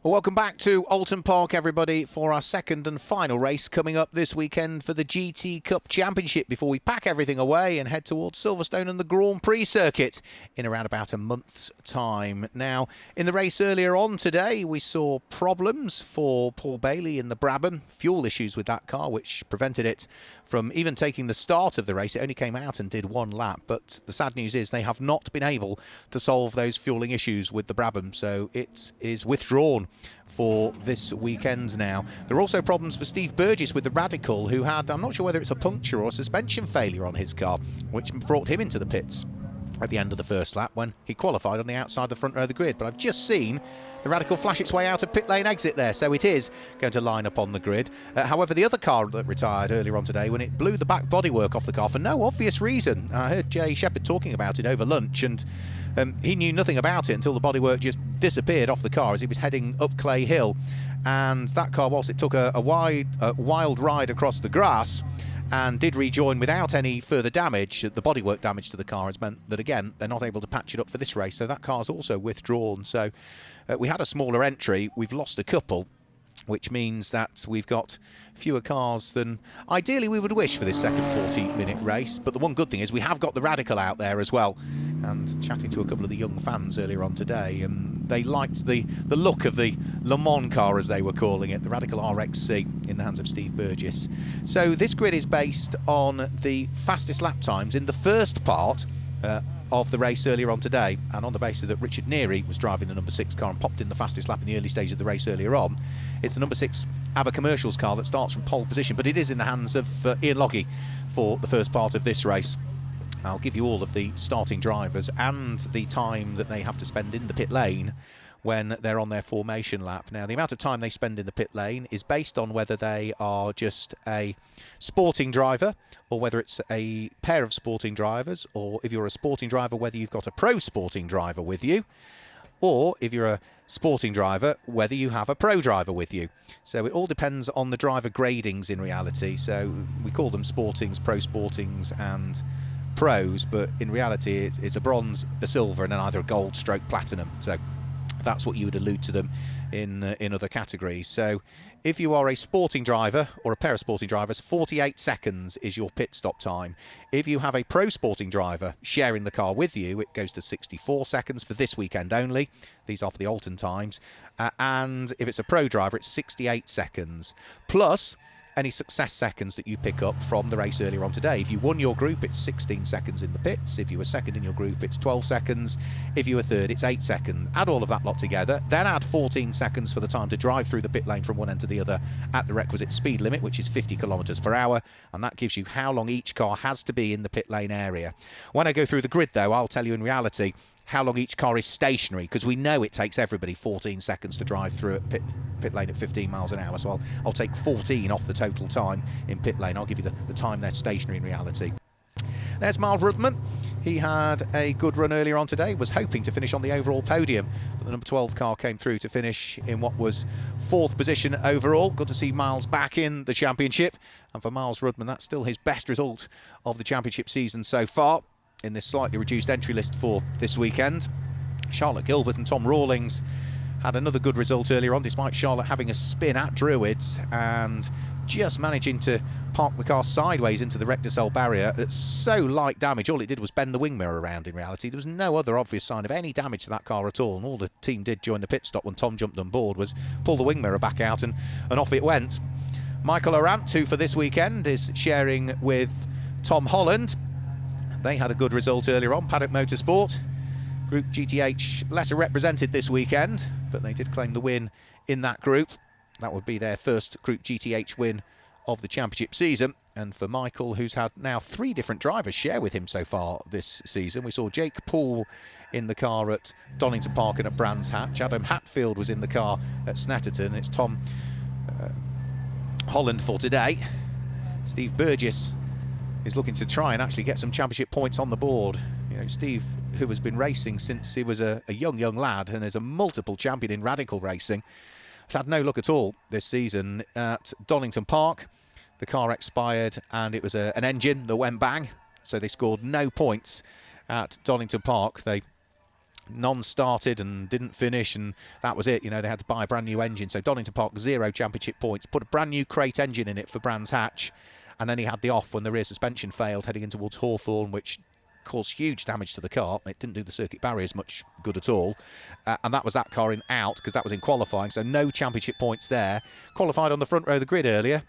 Well, welcome back to Oulton Park, everybody, for our second and final race coming up this weekend for the GT Cup Championship before we pack everything away and head towards Silverstone and the Grand Prix circuit in around about a month's time. Now, in the race earlier on today, we saw problems for Paul Bailey in the Brabham, fuel issues with that car, which prevented it from even taking the start of the race. It only came out and did one lap, but the sad news is they have not been able to solve those fueling issues with the Brabham, so it is withdrawn for this weekend now. There are also problems for Steve Burgess with the Radical, who had, I'm not sure whether it's a puncture or a suspension failure on his car, which brought him into the pits at the end of the first lap when he qualified on the outside the front row of the grid. But I've just seen the Radical flash its way out of pit lane exit there, so it is going to line up on the grid. However, the other car that retired earlier on today, when it blew the back bodywork off the car for no obvious reason, I heard Jay Shepherd talking about it over lunch, and he knew nothing about it until the bodywork just disappeared off the car as he was heading up Clay Hill. And that car, whilst it took a wild ride across the grass and did rejoin without any further damage, the bodywork damage to the car has meant that, again, they're not able to patch it up for this race. So that car's also withdrawn. So we had a smaller entry. We've lost a couple, which means that we've got fewer cars than ideally we would wish for this second 40-minute race. But the one good thing is we have got the Radical out there as well. And chatting to a couple of the young fans earlier on today, they liked the look of the Le Mans car, as they were calling it, the Radical RXC in the hands of Steve Burgess. So this grid is based on the fastest lap times in the first part of the race earlier on today, and on the basis that Richard Neary was driving the number 6 car and popped in the fastest lap in the early stage of the race earlier on. It's the number 6 ABBA Commercials car that starts from pole position, but it is in the hands of Ian Logie for the first part of this race. I'll give you all of the starting drivers and the time that they have to spend in the pit lane when they're on their formation lap. Now, the amount of time they spend in the pit lane is based on whether they are just a sporting driver or whether it's a pair of sporting drivers, or if you're a sporting driver, whether you've got a pro sporting driver with you, or if you're a sporting driver, whether you have a pro driver with you. So it all depends on the driver gradings in reality. So we call them sportings, pro sportings and pros, but in reality it's a bronze, a silver and then either a gold stroke platinum. So that's what you would allude to them in other categories. So if you are a sporting driver or a pair of sporting drivers, 48 seconds is your pit stop time. If you have a pro sporting driver sharing the car with you, it goes to 64 seconds for this weekend only. These are for the Oulton times. And if it's a pro driver, it's 68 seconds. Plus any success seconds that you pick up from the race earlier on today. If you won your group, it's 16 seconds in the pits. If you were second in your group, it's 12 seconds. If you were third, it's 8 seconds. Add all of that lot together, then add 14 seconds for the time to drive through the pit lane from one end to the other at the requisite speed limit, which is 50 kilometres per hour, and that gives you how long each car has to be in the pit lane area. When I go through the grid, though, I'll tell you in reality how long each car is stationary, because we know it takes everybody 14 seconds to drive through at pit lane at 15 miles an hour. So I'll take 14 off the total time in pit lane. I'll give you the time they're stationary in reality. There's Miles Rudman. He had a good run earlier on today, was hoping to finish on the overall podium, but the number 12 car came through to finish in what was 4th position overall. Good to see Miles back in the championship, and for Miles Rudman, that's still his best result of the championship season so far in this slightly reduced entry list for this weekend. Charlotte Gilbert and Tom Rawlings had another good result earlier on, despite Charlotte having a spin at Druids and just managing to park the car sideways into the Recticel barrier. It's so light damage, all it did was bend the wing mirror around in reality. There was no other obvious sign of any damage to that car at all, and all the team did during the pit stop when Tom jumped on board was pull the wing mirror back out and off it went. Michael Orant, who for this weekend is sharing with Tom Holland, they had a good result earlier on, Paddock Motorsport. Group GTH lesser represented this weekend, but they did claim the win in that group. That would be their first Group GTH win of the championship season. And for Michael, who's had now 3 different drivers share with him so far this season. We saw Jake Poole in the car at Donington Park and at Brands Hatch. Adam Hatfield was in the car at Snetterton. It's Tom Holland for today. Steve Burgess is looking to try and actually get some championship points on the board. You know, Steve, who has been racing since he was a young lad and is a multiple champion in radical racing, has had no luck at all this season at Donington Park. The car expired and it was an engine that went bang, so they scored no points at Donington Park. They non-started and didn't finish, and that was it. You know, they had to buy a brand new engine. So Donington Park, 0 championship points. Put a brand new crate engine in it for Brands Hatch, and then he had the off when the rear suspension failed heading in towards Hawthorn, which caused huge damage to the car. It didn't do the circuit barriers much good at all, and that was that car in out, because that was in qualifying, so no championship points there. Qualified on the front row of the grid earlier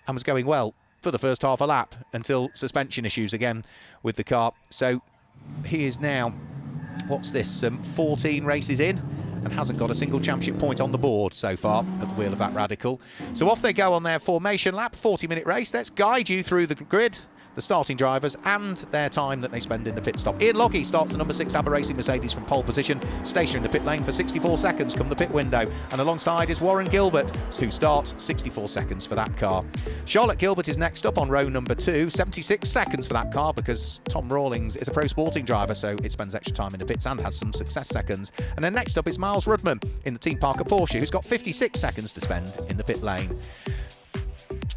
and was going well for the first half a lap until suspension issues again with the car. So he is now, what's this, 14 races in and hasn't got a single championship point on the board so far at the wheel of that Radical. So off they go on their formation lap, 40-minute race. Let's guide you through the grid, the starting drivers and their time that they spend in the pit stop. Ian Logie starts the number 6 Aber Racing Mercedes from pole position, stationary in the pit lane for 64 seconds come the pit window, and alongside is Warren Gilbert, who starts 64 seconds for that car. Charlotte Gilbert is next up on row number 2, 76 seconds for that car, because Tom Rawlings is a pro sporting driver, so it spends extra time in the pits and has some success seconds. And then next up is Miles Rudman in the Team Parker Porsche, who's got 56 seconds to spend in the pit lane.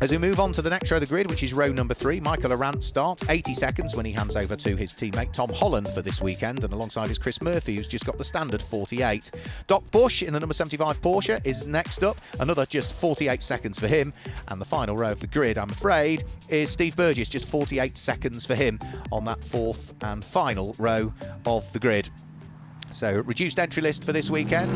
As we move on to the next row of the grid, which is row number 3, Michael Arant starts 80 seconds when he hands over to his teammate Tom Holland for this weekend, and alongside is Chris Murphy, who's just got the standard 48. Doc Bush in the number 75 Porsche is next up, another just 48 seconds for him. And the final row of the grid, I'm afraid, is Steve Burgess, just 48 seconds for him on that 4th and final row of the grid. So reduced entry list for this weekend.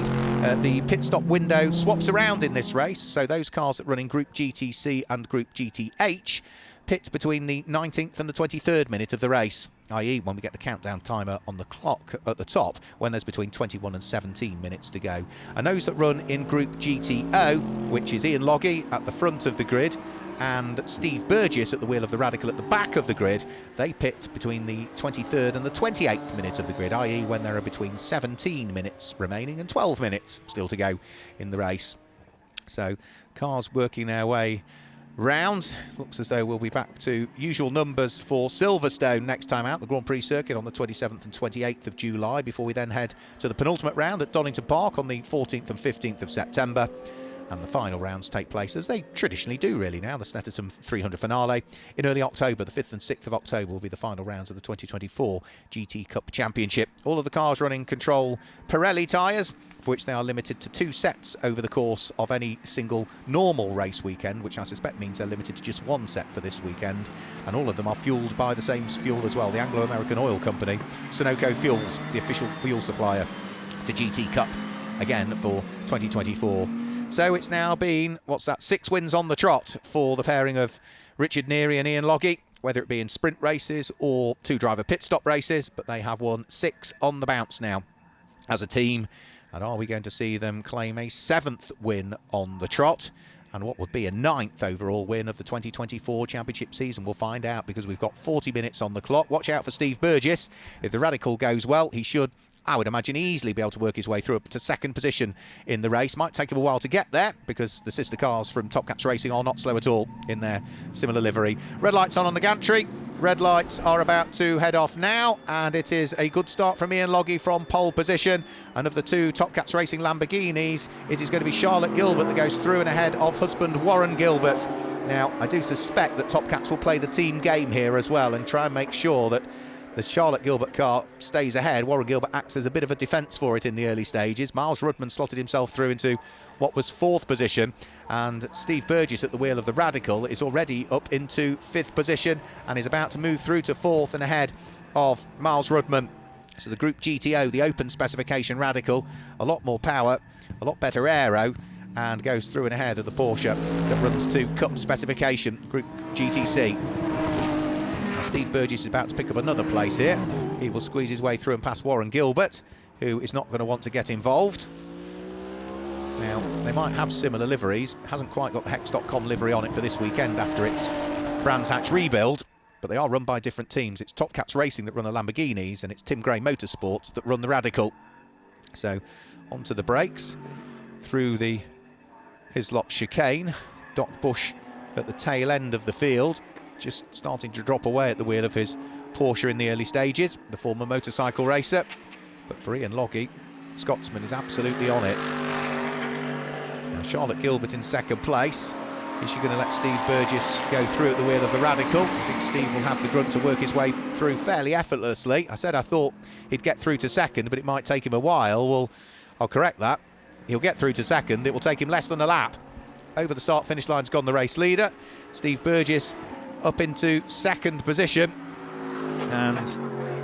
The pit stop window swaps around in this race, so those cars that run in Group GTC and Group GTH pit between the 19th and the 23rd minute of the race, i.e. when we get the countdown timer on the clock at the top, when there's between 21 and 17 minutes to go. And those that run in Group GTO, which is Ian Logie at the front of the grid and Steve Burgess at the wheel of the Radical at the back of the grid, they pit between the 23rd and the 28th minute of the grid, i.e. when there are between 17 minutes remaining and 12 minutes still to go in the race. So cars working their way round. Looks as though we'll be back to usual numbers for Silverstone next time out, the Grand Prix circuit on the 27th and 28th of July, before we then head to the penultimate round at Donington Park on the 14th and 15th of September. And the final rounds take place, as they traditionally do really now, the Snetterton 300 finale in early October. The 5th and 6th of October will be the final rounds of the 2024 GT Cup Championship. All of the cars running Control Pirelli tyres, for which they are limited to 2 sets over the course of any single normal race weekend, which I suspect means they're limited to just 1 set for this weekend. And all of them are fuelled by the same fuel as well, the Anglo-American Oil Company. Sunoco Fuels, the official fuel supplier to GT Cup, again for 2024. So it's now been, 6 wins on the trot for the pairing of Richard Neary and Ian Logie, whether it be in sprint races or 2-driver pit stop races, but they have won 6 on the bounce now as a team. And are we going to see them claim a 7th win on the trot? And what would be a 9th overall win of the 2024 championship season? We'll find out, because we've got 40 minutes on the clock. Watch out for Steve Burgess. If the Radical goes well, he should, I would imagine, easily be able to work his way through up to 2nd position in the race. Might take him a while to get there, because the sister cars from Top Cats Racing are not slow at all in their similar livery. Red lights on the gantry. Red lights are about to head off now, and it is a good start from Ian Logie from pole position. And of the 2 Top Cats Racing Lamborghinis, it is going to be Charlotte Gilbert that goes through and ahead of husband Warren Gilbert. Now, I do suspect that Top Cats will play the team game here as well and try and make sure that the Charlotte Gilbert car stays ahead. Warren Gilbert acts as a bit of a defence for it in the early stages. Miles Rudman slotted himself through into what was 4th position, and Steve Burgess at the wheel of the Radical is already up into 5th position and is about to move through to 4th and ahead of Miles Rudman. So the Group GTO, the open specification Radical, a lot more power, a lot better aero, and goes through and ahead of the Porsche that runs to Cup specification, Group GTC. Now Steve Burgess is about to pick up another place here. He will squeeze his way through and past Warren Gilbert, who is not going to want to get involved. Now, they might have similar liveries. Hasn't quite got the Hex.com livery on it for this weekend after its Brands Hatch rebuild, but they are run by different teams. It's Top Cats Racing that run the Lamborghinis, and it's Tim Gray Motorsports that run the Radical. So, onto the brakes, through the Hislop chicane. Doc Bush at the tail end of the field, just starting to drop away at the wheel of his Porsche in the early stages, the former motorcycle racer. But for Ian Logie, Scotsman is absolutely on it. Now Charlotte Gilbert in 2nd place. Is she going to let Steve Burgess go through at the wheel of the Radical? I think Steve will have the grunt to work his way through fairly effortlessly. I said I thought he'd get through to second, but it might take him a while. Well, I'll correct that. He'll get through to second. It will take him less than a lap. Over the start-finish line's gone the race leader. Steve Burgess up into second position. And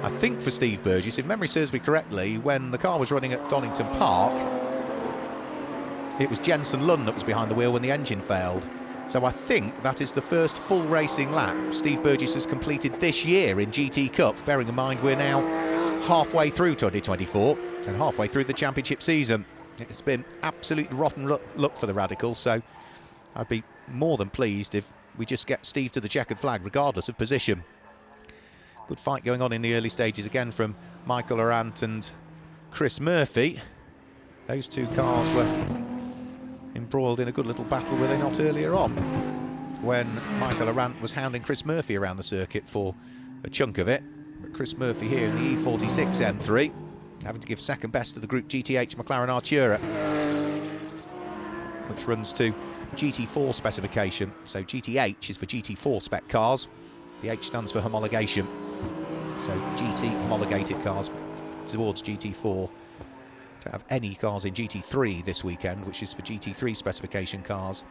I think for Steve Burgess, if memory serves me correctly, when the car was running at Donington Park, it was Jensen Lunn that was behind the wheel when the engine failed. So I think that is the first full racing lap Steve Burgess has completed this year in GT Cup, bearing in mind we're now halfway through 2024 and halfway through the championship season. It's been absolutely rotten luck for the Radicals, so I'd be more than pleased if we just get Steve to the checkered flag, regardless of position. Good fight going on in the early stages again from Michael Arant and Chris Murphy. Those two cars were embroiled in a good little battle, were they not, earlier on, when Michael Arant was hounding Chris Murphy around the circuit for a chunk of it. But Chris Murphy here in the E46 M3, having to give second best to the Group GTH McLaren Artura, which runs to GT4 specification. So GTH is for GT4 spec cars. The H stands for homologation. So GT homologated cars towards GT4. To have any cars in GT3 this weekend, which is for GT3 specification cars.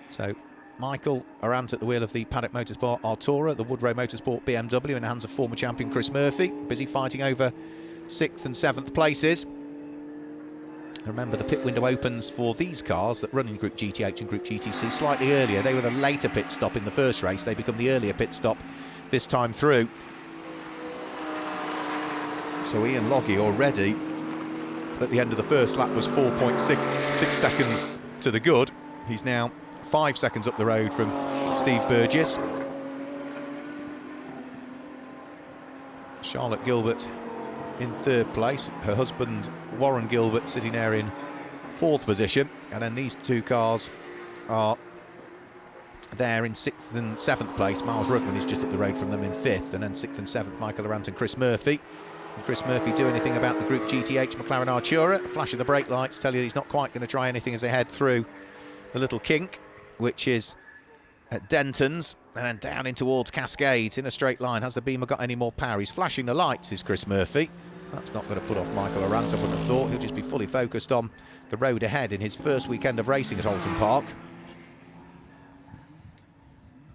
So Michael Arant at the wheel of the Paddock Motorsport Artura, the Woodrow Motorsport BMW in the hands of former champion Chris Murphy, busy fighting over 6th and 7th places. Remember, the pit window opens for these cars that run in Group GTH and Group GTC slightly earlier. They were the later pit stop in the first race. They become the earlier pit stop this time through. So Ian Logie already at the end of the first lap was 4.6 seconds to the good. He's now 5 seconds up the road from Steve Burgess. Charlotte Gilbert in third place. Her husband Warren Gilbert sitting there in fourth position. And then these two cars are there in 6th and 7th place. Miles Rugman is just up the road from them in 5th. And then 6th and 7th, Michael Arant and Chris Murphy. Can Chris Murphy do anything about the Group GTH McLaren Artura? A flash of the brake lights tell you he's not quite going to try anything as they head through the little kink, which is at Denton's, and then down in towards Cascades in a straight line. Has the Beamer got any more power? He's flashing the lights, is Chris Murphy. That's not going to put off Michael Arant, I wouldn't have thought. He'll just be fully focused on the road ahead in his first weekend of racing at Oulton Park.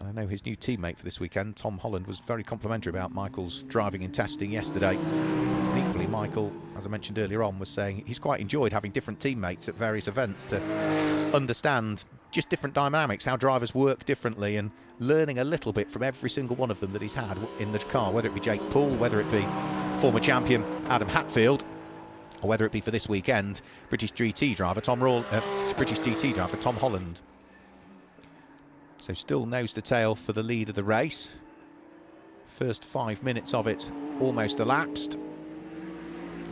I know his new teammate for this weekend, Tom Holland, was very complimentary about Michael's driving and testing yesterday. And equally, Michael, as I mentioned earlier on, was saying he's quite enjoyed having different teammates at various events to understand just different dynamics, how drivers work differently, and learning a little bit from every single one of them that he's had in the car, whether it be Jake Poole, whether it be former champion Adam Hatfield, or whether it be for this weekend, British GT driver Tom Holland. So still nose to tail for the lead of the race. First 5 minutes of it almost elapsed.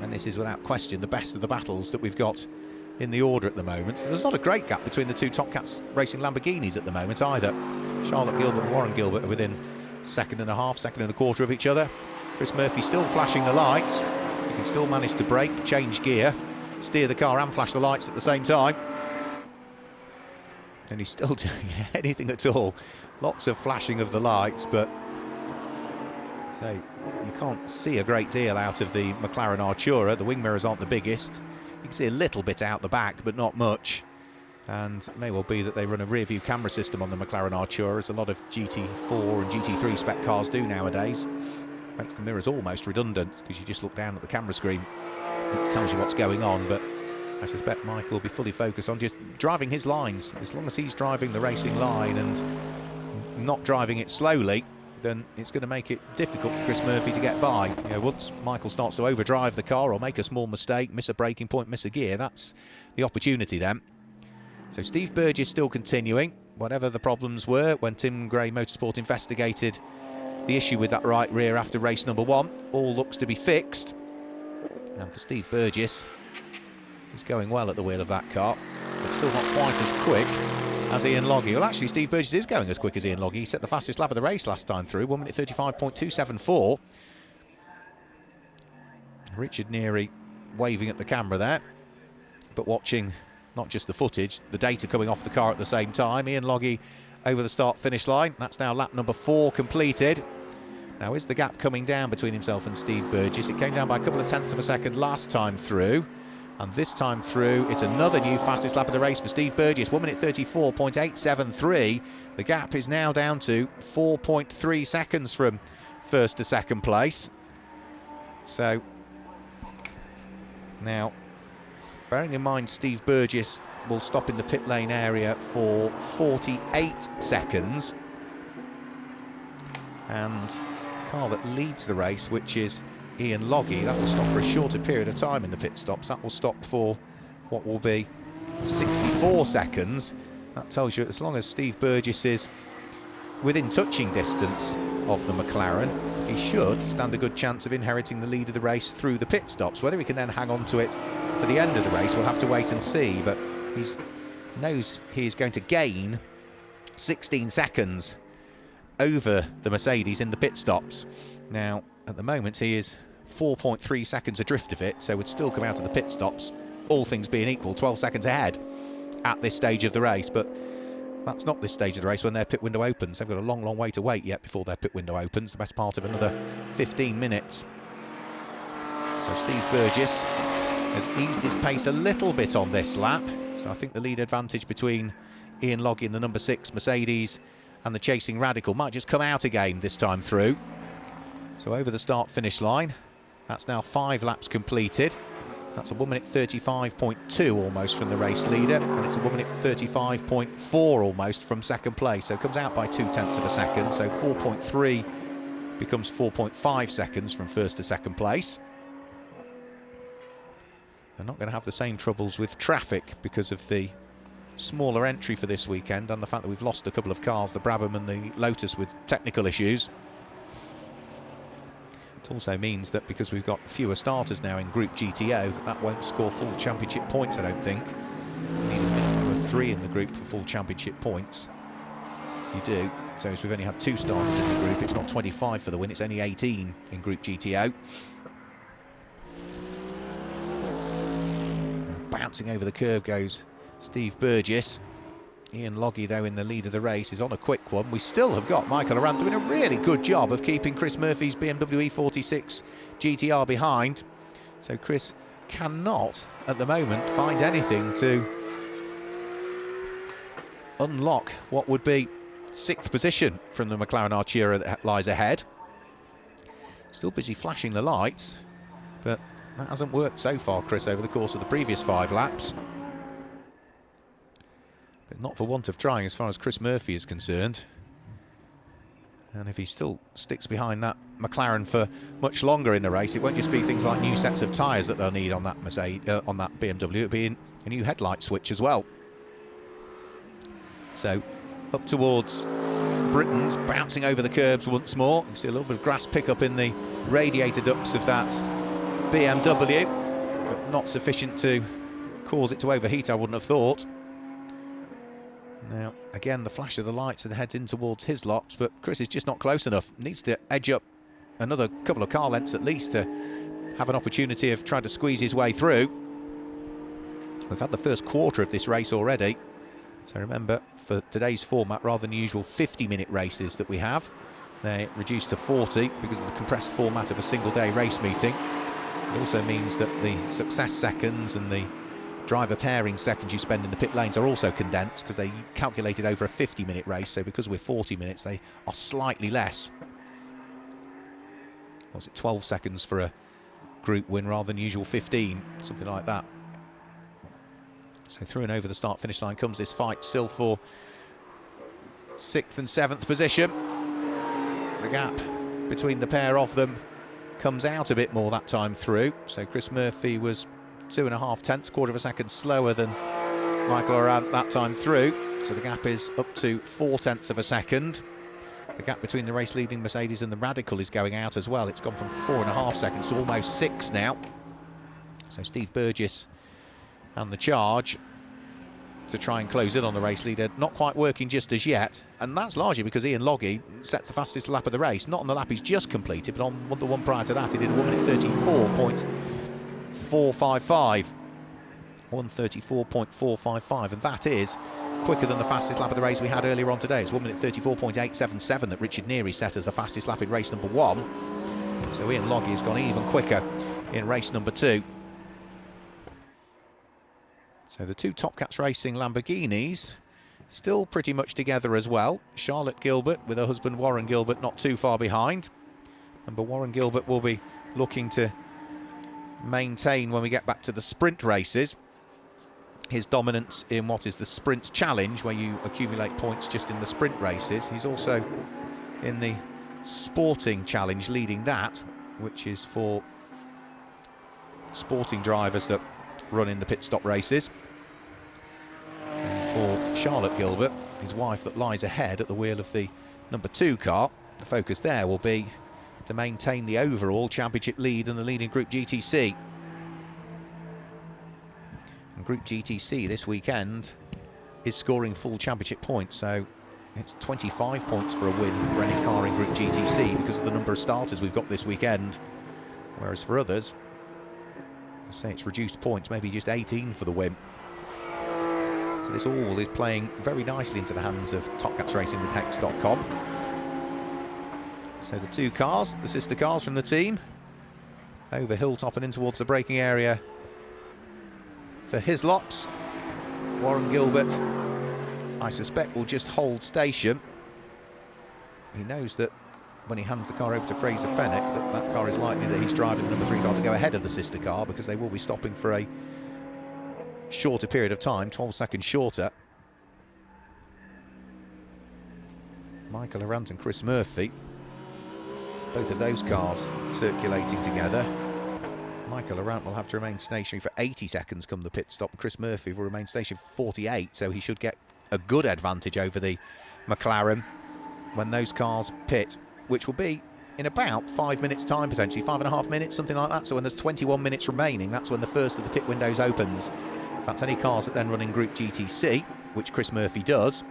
And this is without question the best of the battles that we've got in the order at the moment. There's not a great gap between the two Top Cats racing Lamborghinis at the moment either. Charlotte Gilbert and Warren Gilbert are within second and a quarter of each other. Chris Murphy still flashing the lights. He can still manage to brake, change gear, steer the car and flash the lights at the same time. And he's still doing anything at all. Lots of flashing of the lights, but so you can't see a great deal out of the McLaren Artura. The wing mirrors aren't the biggest. You can see a little bit out the back, but not much. And it may well be that they run a rear view camera system on the McLaren Artura, as a lot of GT4 and GT3 spec cars do nowadays. Makes the mirrors almost redundant, because you just look down at the camera screen. It tells you what's going on, but I suspect Michael will be fully focused on just driving his lines. As long as he's driving the racing line and not driving it slowly, then it's going to make it difficult for Chris Murphy to get by. You know, once Michael starts to overdrive the car or make a small mistake, miss a braking point, miss a gear, that's the opportunity then. So Steve Burgess still continuing, whatever the problems were when Tim Gray Motorsport investigated the issue with that right rear after race number 1. All looks to be fixed. And for Steve Burgess, he's going well at the wheel of that car, but still not quite as quick as Ian Logie. Well, actually, Steve Burgess is going as quick as Ian Logie. He set the fastest lap of the race last time through, 1 minute 35.274. Richard Neary waving at the camera there, but watching not just the footage, the data coming off the car at the same time. Ian Logie over the start-finish line. That's now lap number 4 completed. Now, is the gap coming down between himself and Steve Burgess? It came down by a couple of tenths of a second last time through. And this time through, it's another new fastest lap of the race for Steve Burgess. 1 minute 34.873. The gap is now down to 4.3 seconds from first to second place. So, now, bearing in mind Steve Burgess will stop in the pit lane area for 48 seconds. And the car that leads the race, which is Ian Logie, that will stop for a shorter period of time in the pit stops. That will stop for what will be 64 seconds. That tells you as long as Steve Burgess is within touching distance of the McLaren, he should stand a good chance of inheriting the lead of the race through the pit stops. Whether he can then hang on to it for the end of the race, we'll have to wait and see, but he knows he is going to gain 16 seconds over the Mercedes in the pit stops. Now, at the moment, he is 4.3 seconds adrift of it, so would still come out of the pit stops, all things being equal, 12 seconds ahead at this stage of the race. But that's not this stage of the race when their pit window opens. They've got a long, long way to wait yet before their pit window opens, the best part of another 15 minutes. So Steve Burgess has eased his pace a little bit on this lap. So I think the lead advantage between Ian Logie and the number 6 Mercedes and the chasing Radical might just come out again this time through. So over the start-finish line, that's now 5 laps completed. That's a 1 minute 35.2 almost from the race leader, and it's a 1 minute 35.4 almost from second place. So it comes out by 0.2 of a second, so 4.3 becomes 4.5 seconds from first to second place. They're not going to have the same troubles with traffic because of the smaller entry for this weekend and the fact that we've lost a couple of cars, the Brabham and the Lotus, with technical issues. It also means that because we've got fewer starters now in Group GTO, that won't score full championship points, I don't think. You need a minimum of 3 in the group for full championship points. You do. So as we've only had 2 starters in the group, it's not 25 for the win, it's only 18 in Group GTO. And bouncing over the curve goes Steve Burgess. Ian Logie, though, in the lead of the race, is on a quick one. We still have got Michael Arant doing a really good job of keeping Chris Murphy's BMW E46 GTR behind. So Chris cannot, at the moment, find anything to unlock what would be 6th position from the McLaren Artura that lies ahead. Still busy flashing the lights, but that hasn't worked so far, Chris, over the course of the previous 5 laps. But not for want of trying as far as Chris Murphy is concerned. And if he still sticks behind that McLaren for much longer in the race, it won't just be things like new sets of tyres that they'll need on that on that BMW. It'll be a new headlight switch as well. So up towards Britain's, bouncing over the curbs once more. You see a little bit of grass pickup in the radiator ducts of that BMW, but not sufficient to cause it to overheat, I wouldn't have thought. Now, again, the flash of the lights and heads in towards his lots, but Chris is just not close enough. Needs to edge up another couple of car lengths at least to have an opportunity of trying to squeeze his way through. We've had the first quarter of this race already. So remember, for today's format, rather than the usual 50-minute races that we have, they're reduced to 40 because of the compressed format of a single-day race meeting. It also means that the success seconds and the driver pairing seconds you spend in the pit lanes are also condensed because they calculated over a 50-minute race, so because we're 40 minutes they are slightly less. What was it, 12 seconds for a group win rather than usual 15, something like that. So through and over the start finish line comes this fight still for 6th and 7th position. The gap between the pair of them comes out a bit more that time through, so Chris Murphy was 2.5 tenths, quarter of a second slower than Michael Arant that time through, so the gap is up to 4 tenths of a second. The gap between the race leading Mercedes and the Radical is going out as well. It's gone from 4.5 seconds to almost 6 now. So Steve Burgess and the charge to try and close in on the race leader, not quite working just as yet, and that's largely because Ian Logie sets the fastest lap of the race, not on the lap he's just completed, but on the one prior to that he did a 1 minute 34.455. 1:34.455, and that is quicker than the fastest lap of the race we had earlier on today. It's 1:34.877 that Richard Neary set as the fastest lap in race number 1. So Ian Logie has gone even quicker in race number 2. So the two Top Cats Racing Lamborghinis still pretty much together as well. Charlotte Gilbert with her husband Warren Gilbert not too far behind. But Warren Gilbert will be looking to maintain, when we get back to the sprint races, his dominance in what is the sprint challenge, where you accumulate points just in the sprint races. He's also in the sporting challenge, leading that, which is for sporting drivers that run in the pit stop races. And for Charlotte Gilbert, his wife that lies ahead at the wheel of the number 2 car, the focus there will be to maintain the overall championship lead in the leading Group GTC. And Group GTC this weekend is scoring full championship points, so it's 25 points for a win for any car in Group GTC because of the number of starters we've got this weekend, whereas for others, I say it's reduced points, maybe just 18 for the win. So this all is playing very nicely into the hands of Top Cats Racing with Hex.com. So the two cars, the sister cars from the team, over Hilltop and in towards the braking area for Hislops. Warren Gilbert, I suspect, will just hold station. He knows that when he hands the car over to Fraser Fenwick, that car is likely that he's driving the number 3 car to go ahead of the sister car, because they will be stopping for a shorter period of time, 12 seconds shorter. Michael Arant and Chris Murphy, both of those cars circulating together. Michael Arant will have to remain stationary for 80 seconds come the pit stop. Chris Murphy will remain stationary for 48, so he should get a good advantage over the McLaren when those cars pit, which will be in about 5 minutes time, potentially 5.5 minutes, something like that. So when there's 21 minutes remaining, that's when the first of the pit windows opens. So that's any cars that then run in Group GTC, which Chris Murphy does,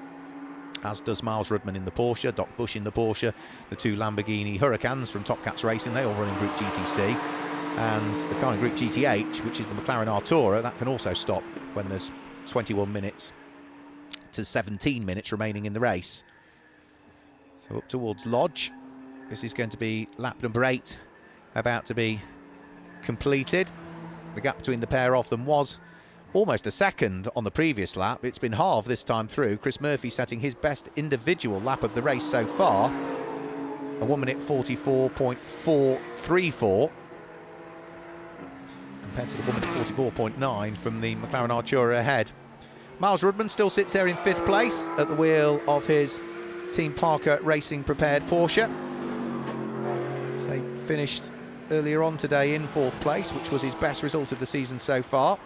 as does Miles Rudman in the Porsche, Doc Bush in the Porsche, the two Lamborghini Huracans from Top Cats Racing, they all run in Group GTC. And the car in Group GTH, which is the McLaren Artura, that can also stop when there's 21 minutes to 17 minutes remaining in the race. So up towards Lodge, this is going to be lap number 8, about to be completed. The gap between the pair of them was almost a second on the previous lap. It's been halved this time through. Chris Murphy setting his best individual lap of the race so far, a 1 minute 44.434. compared to the 1 minute 44.9 from the McLaren Artura ahead. Miles Rudman still sits there in 5th place at the wheel of his Team Parker Racing prepared Porsche. So he finished earlier on today in 4th place, which was his best result of the season so far.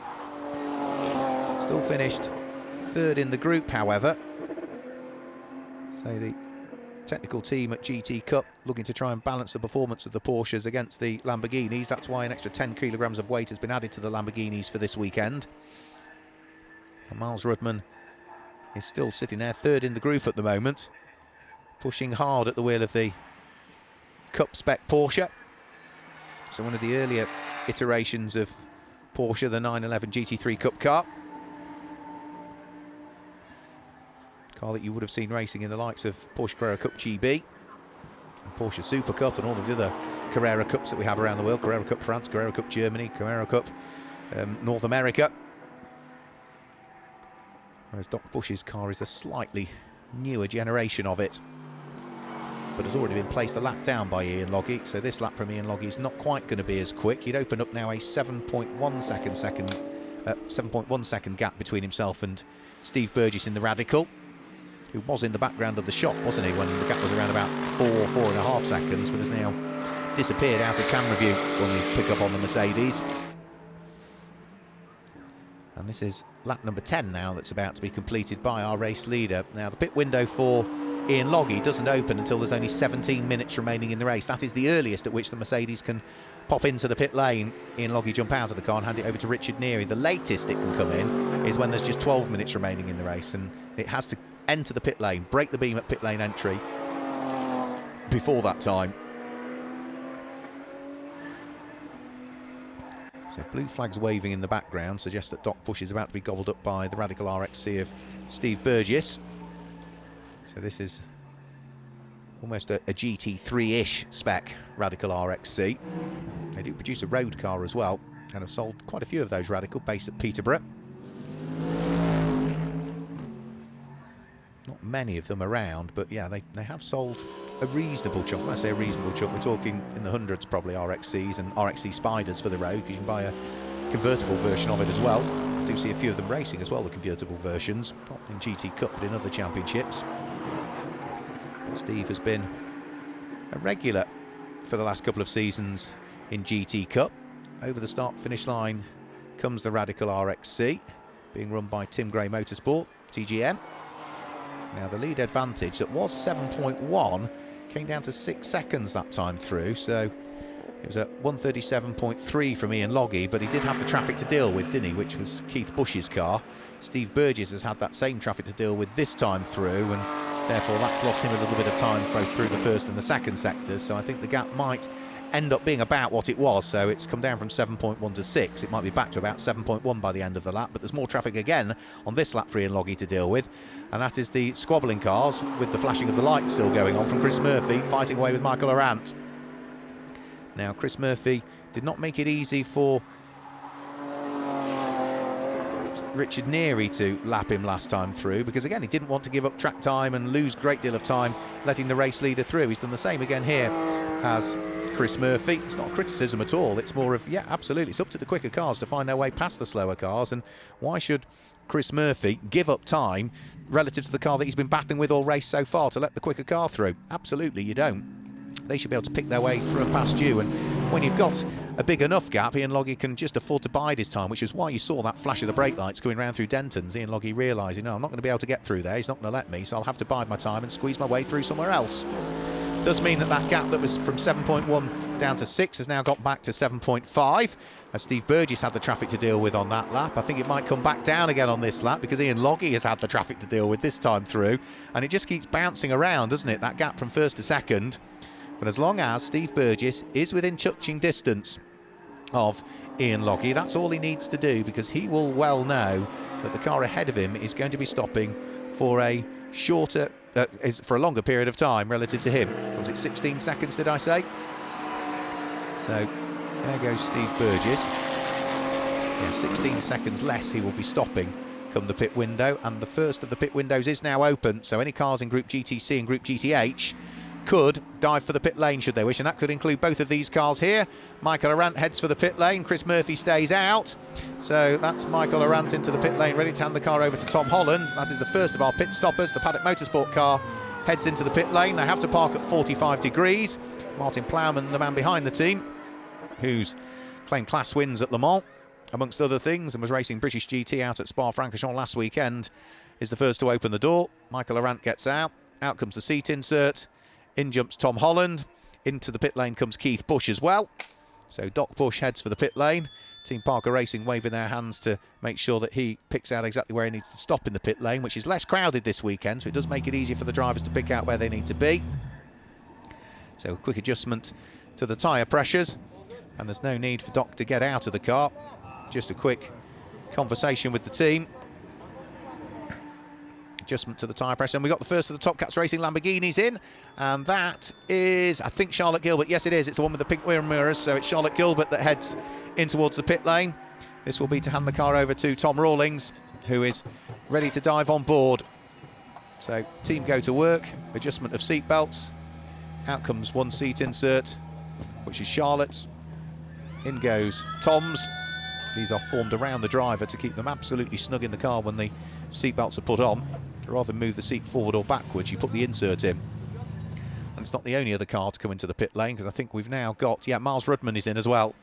Still finished 3rd in the group, however. So the technical team at GT Cup looking to try and balance the performance of the Porsches against the Lamborghinis. That's why an extra 10 kilograms of weight has been added to the Lamborghinis for this weekend. And Miles Rudman is still sitting there 3rd in the group at the moment, pushing hard at the wheel of the Cup spec Porsche. So one of the earlier iterations of Porsche, the 911 GT3 Cup car. Car that you would have seen racing in the likes of Porsche Carrera Cup GB, and Porsche Super Cup, and all of the other Carrera Cups that we have around the world. Carrera Cup France, Carrera Cup Germany, Carrera Cup North America. Whereas Doc Bush's car is a slightly newer generation of it, but has already been placed a lap down by Ian Logie. So this lap from Ian Logie is not quite going to be as quick. He'd open up now a 7.1 second gap between himself and Steve Burgess in the Radical, who was in the background of the shot, wasn't he, when the gap was around about 4.5 seconds, but has now disappeared out of camera view when we pick up on the Mercedes. And this is lap number 10 now that's about to be completed by our race leader. Now the pit window for Ian Logie doesn't open until there's only 17 minutes remaining in the race. That is the earliest at which the Mercedes can pop into the pit lane. Ian Logie jump out of the car and hand it over to Richard Neary. The latest it can come in is when there's just 12 minutes remaining in the race, and it has to enter the pit lane, break the beam at pit lane entry before that time. So blue flags waving in the background suggests that Doc Bush is about to be gobbled up by the Radical RXC of Steve Burgess. So this is almost a GT3-ish spec Radical RXC. They do produce a road car as well, and have sold quite a few of those Radical based at Peterborough. Not many of them around, but yeah, they have sold a reasonable chunk. When I say a reasonable chunk, we're talking in the hundreds probably, RXCs and RXC Spiders for the road, because you can buy a convertible version of it as well. I do see a few of them racing as well, the convertible versions, not in GT Cup but in other championships. Steve has been a regular for the last couple of seasons in GT Cup. Over the start-finish line comes the Radical RXC, being run by Tim Gray Motorsport, TGM. Now the lead advantage that was 7.1 came down to 6 seconds that time through, so it was at 1:37.3 from Ian Loggy, but he did have the traffic to deal with, didn't he, which was Keith Bush's car. Steve Burgess has had that same traffic to deal with this time through, and therefore that's lost him a little bit of time both through the first and the second sectors, so I think the gap might end up being about what it was. So it's come down from 7.1 to 6. It might be back to about 7.1 by the end of the lap, but there's more traffic again on this lap for Ian Loggy to deal with, and that is the squabbling cars with the flashing of the lights still going on from Chris Murphy fighting away with Michael Arant. Now Chris Murphy did not make it easy for Richard Neary to lap him last time through, because again he didn't want to give up track time and lose a great deal of time letting the race leader through. He's done the same again here as Chris Murphy. It's not a criticism at all, it's more of, yeah, absolutely, it's up to the quicker cars to find their way past the slower cars, and why should Chris Murphy give up time relative to the car that he's been battling with all race so far to let the quicker car through? Absolutely you don't. They should be able to pick their way through and past you, and when you've got a big enough gap, Ian Loggy can just afford to bide his time, which is why you saw that flash of the brake lights going round through Denton's. Ian Loggy realising, no, I'm not going to be able to get through there, he's not going to let me, so I'll have to bide my time and squeeze my way through somewhere else. Does mean that that gap that was from 7.1 down to 6 has now got back to 7.5, as Steve Burgess had the traffic to deal with on that lap. I think it might come back down again on this lap, because Ian Loggy has had the traffic to deal with this time through, and it just keeps bouncing around, doesn't it, that gap from first to second. But as long as Steve Burgess is within touching distance of Ian Loggy, that's all he needs to do, because he will well know that the car ahead of him is going to be stopping for a shorter, for a longer period of time relative to him. Was it 16 seconds, did I say? So there goes Steve Burgess. Yeah, 16 seconds less he will be stopping come the pit window, and the first of the pit windows is now open, so any cars in Group GTC and Group GTH could dive for the pit lane should they wish, and that could include both of these cars here. Michael Arant heads for the pit lane, Chris Murphy stays out, so that's Michael Arant into the pit lane, ready to hand the car over to Tom Holland. That is the first of our pit stoppers. The Paddock Motorsport car heads into the pit lane. They have to park at 45 degrees. Martin Plowman, the man behind the team, who's claimed class wins at Le Mans amongst other things and was racing British GT out at Spa-Francorchamps last weekend, is the first to open the door. Michael Arant gets out comes the seat insert. In jumps Tom Holland. Into the pit lane comes Keith Bush as well. So Doc Bush heads for the pit lane. Team Parker Racing waving their hands to make sure that he picks out exactly where he needs to stop in the pit lane, which is less crowded this weekend, so it does make it easier for the drivers to pick out where they need to be. So a quick adjustment to the tyre pressures, and there's no need for Doc to get out of the car. Just a quick conversation with the team. Adjustment to the tyre pressure, and we got the first of the Top Cats Racing Lamborghinis in, and that is, I think, Charlotte Gilbert. Yes, it is. It's the one with the pink wheel mirrors, so it's Charlotte Gilbert that heads in towards the pit lane. This will be to hand the car over to Tom Rawlings, who is ready to dive on board. So team go to work. Adjustment of seat belts. Out comes one seat insert, which is Charlotte's. In goes Tom's. These are formed around the driver to keep them absolutely snug in the car when the seat belts are put on. Rather than move the seat forward or backwards, you put the insert in. And it's not the only other car to come into the pit lane, because I think we've now got, yeah, Miles Rudman is in as well.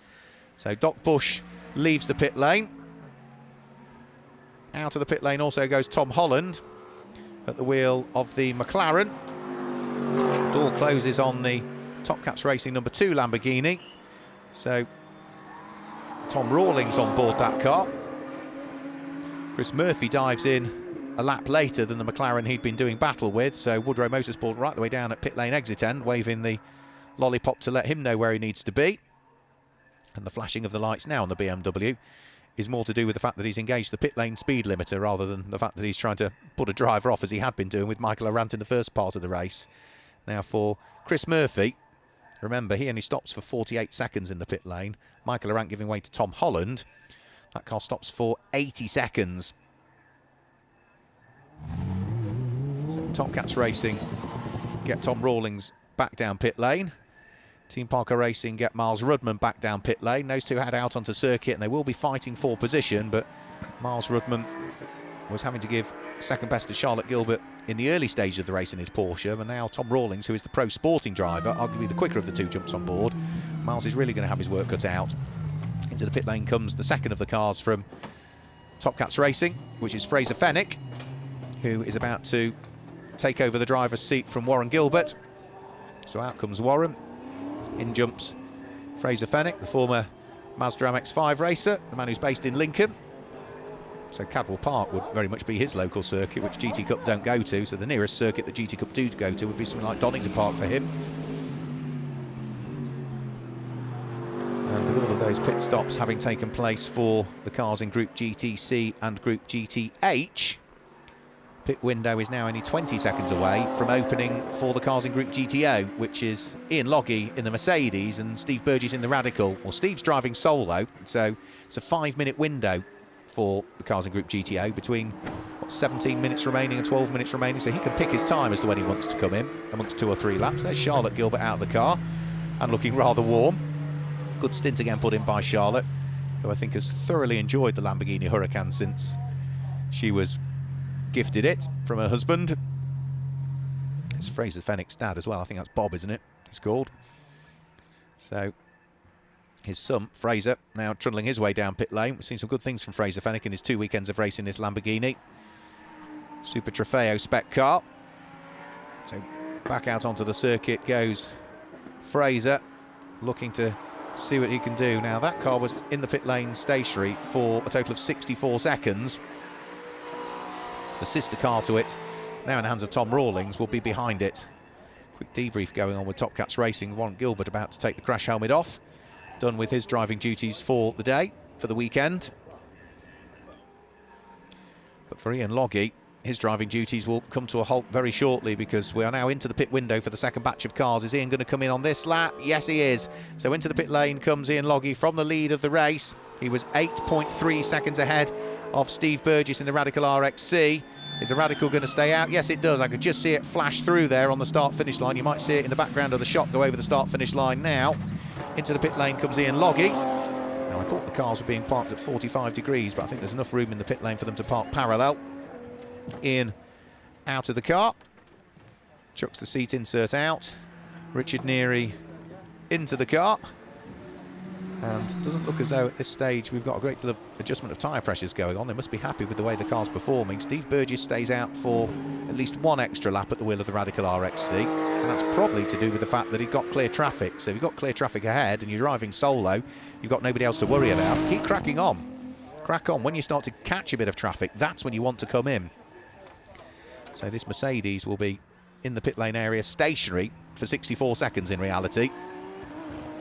So Doc Bush leaves the pit lane. Out of the pit lane also goes Tom Holland at the wheel of the McLaren. Door closes on the Top Cats Racing number 2 Lamborghini. So Tom Rawlings on board that car. Chris Murphy dives in a lap later than the McLaren he'd been doing battle with, so Woodrow Motorsport right the way down at pit lane exit end, waving the lollipop to let him know where he needs to be. And the flashing of the lights now on the BMW is more to do with the fact that he's engaged the pit lane speed limiter rather than the fact that he's trying to put a driver off, as he had been doing with Michael Arant in the first part of the race. Now for Chris Murphy, remember, he only stops for 48 seconds in the pit lane. Michael Arant giving way to Tom Holland. That car stops for 80 seconds. So Top Cats Racing get Tom Rawlings back down pit lane. Team Parker Racing get Miles Rudman back down pit lane. Those two head out onto circuit and they will be fighting for position, but Miles Rudman was having to give second best to Charlotte Gilbert in the early stages of the race in his Porsche, and now Tom Rawlings, who is the pro sporting driver, arguably the quicker of the two, jumps on board. Miles is really going to have his work cut out. Into the pit lane comes the second of the cars from Top Cats Racing, which is Fraser Fennick, who is about to take over the driver's seat from Warren Gilbert. So out comes Warren. In jumps Fraser Fennick, the former Mazda MX-5 racer, the man who's based in Lincoln. So Cadwell Park would very much be his local circuit, which GT Cup don't go to. So the nearest circuit that GT Cup do go to would be something like Donington Park for him. And with all of those pit stops having taken place for the cars in Group GTC and Group GTH, pit window is now only 20 seconds away from opening for the cars in Group GTO, which is Ian Loggy in the Mercedes and Steve Burgess in the Radical. Well, Steve's driving solo, so it's a 5-minute window for the cars in Group GTO between 17 minutes remaining and 12 minutes remaining, so he can pick his time as to when he wants to come in amongst 2 or 3 laps. There's Charlotte Gilbert out of the car and looking rather warm. Good stint again put in by Charlotte, who I think has thoroughly enjoyed the Lamborghini Huracan since she was gifted it from her husband. It's Fraser Fennick's dad as well. I think that's Bob, isn't it? It's called. So his son, Fraser, now trundling his way down pit lane. We've seen some good things from Fraser Fennick in his 2 weekends of racing this Lamborghini. Super Trofeo spec car. So back out onto the circuit goes Fraser, looking to see what he can do. Now that car was in the pit lane stationary for a total of 64 seconds. The sister car to it, now in the hands of Tom Rawlings, will be behind it. Quick debrief going on with Top Cats Racing. Warren Gilbert about to take the crash helmet off. Done with his driving duties for the day, for the weekend. But for Ian Loggy, his driving duties will come to a halt very shortly, because we are now into the pit window for the second batch of cars. Is Ian going to come in on this lap? Yes, he is. So into the pit lane comes Ian Loggy from the lead of the race. He was 8.3 seconds ahead of Steve Burgess in the Radical RXC. Is the Radical going to stay out? Yes, it does. I could just see it flash through there on the start-finish line. You might see it in the background of the shot go over the start-finish line now. Into the pit lane comes Ian Loggy. Now, I thought the cars were being parked at 45 degrees, but I think there's enough room in the pit lane for them to park parallel. Ian out of the car. Chucks the seat insert out. Richard Neary into the car. And doesn't look as though at this stage we've got a great deal of adjustment of tyre pressures going on. They must be happy with the way the car's performing. Steve Burgess stays out for at least 1 extra lap at the wheel of the Radical RXC, and that's probably to do with the fact that he got clear traffic. So if you've got clear traffic ahead and you're driving solo, you've got nobody else to worry about. Keep cracking on. Crack on. When you start to catch a bit of traffic, that's when you want to come in. So this Mercedes will be in the pit lane area stationary for 64 seconds in reality.